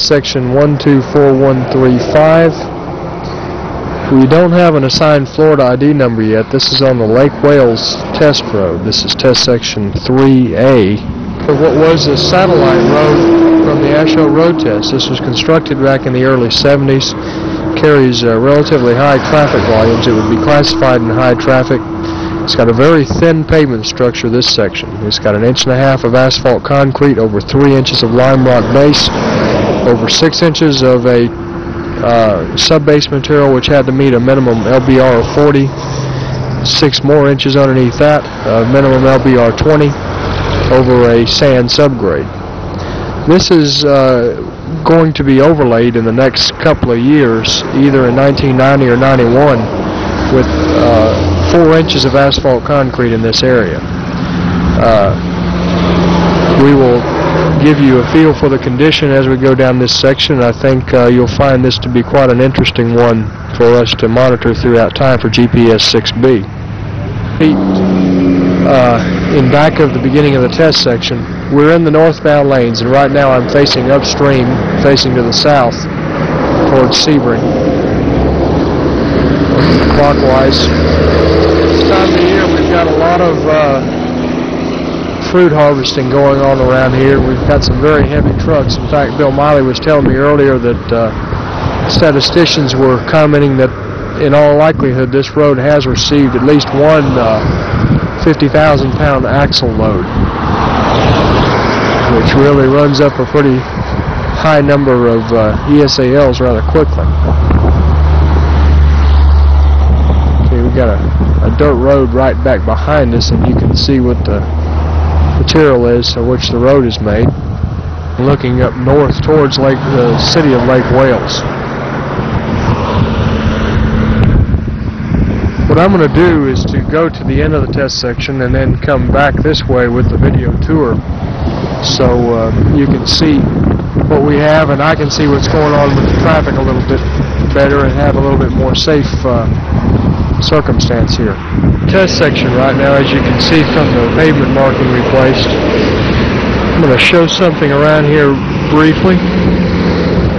test section 124135. We don't have an assigned Florida ID number yet. This is on the Lake Wales test road. This is test section 3A. For what was a satellite road from the Asho road test. This was constructed back in the early 70s. Carries relatively high traffic volumes. It would be classified in high traffic. It's got a very thin pavement structure, this section. It's got 1.5 inches of asphalt concrete, over 3 inches of lime rock base, over 6 inches of a sub-base material which had to meet a minimum LBR of 40, 6 more inches underneath that, minimum LBR 20, over a sand subgrade. This is going to be overlaid in the next couple of years, either in 1990 or 91, with 4 inches of asphalt concrete in this area. We will give you a feel for the condition as we go down this section. I think you'll find this to be quite an interesting one for us to monitor throughout time for GPS 6B. In back of the beginning of the test section, we're in the northbound lanes, and right now I'm facing upstream, facing to the south towards Sebring. Clockwise. This time of the year we've got a lot of fruit harvesting going on around here. We've got some very heavy trucks. In fact, Bill Miley was telling me earlier that statisticians were commenting that in all likelihood this road has received at least one 50,000-pound axle load, which really runs up a pretty high number of ESALs rather quickly. Okay, we've got a dirt road right back behind us, and you can see what the material is of which the road is made. Looking up north towards the city of Lake Wales. What I'm going to do is to go to the end of the test section and then come back this way with the video tour, so you can see what we have, and I can see what's going on with the traffic a little bit better and have a little bit more safe circumstance here. Test section right now, as you can see from the pavement marking we placed. I'm going to show something around here briefly.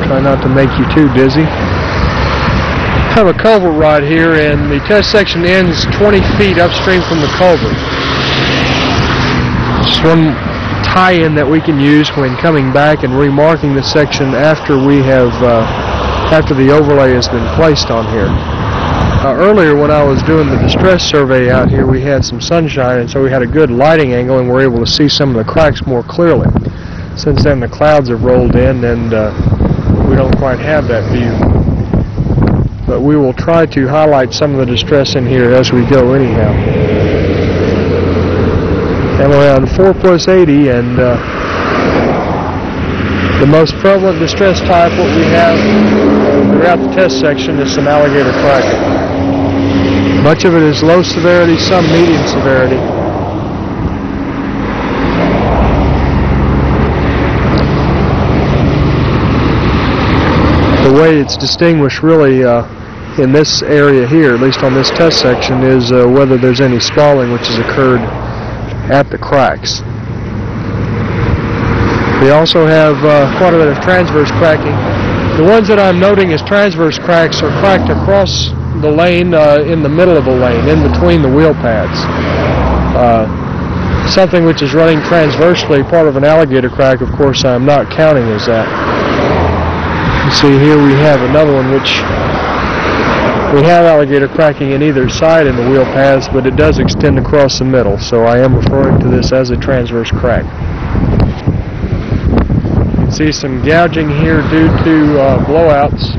Try not to make you too dizzy. I have a culvert right here, and the test section ends 20 feet upstream from the culvert. It's one tie-in that we can use when coming back and remarking the section after we have after the overlay has been placed on here. Earlier when I was doing the distress survey out here, we had some sunshine, and so we had a good lighting angle and were able to see some of the cracks more clearly. Since then the clouds have rolled in, and we don't quite have that view. But we will try to highlight some of the distress in here as we go anyhow. And we're on 4+80, and the most prevalent distress type, what we have throughout the test section, is some alligator cracking. Much of it is low severity, some medium severity. The way it's distinguished really in this area here, at least on this test section, is whether there's any spalling which has occurred at the cracks. We also have quite a bit of transverse cracking. The ones that I'm noting as transverse cracks are cracked across the lane, in the middle of the lane, in between the wheel pads. Something which is running transversely, part of an alligator crack, of course, I'm not counting as that. You see here we have another one which we have alligator cracking in either side in the wheel paths, but it does extend across the middle, so I am referring to this as a transverse crack. You can see some gouging here due to blowouts.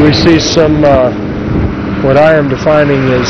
We see some what I am defining as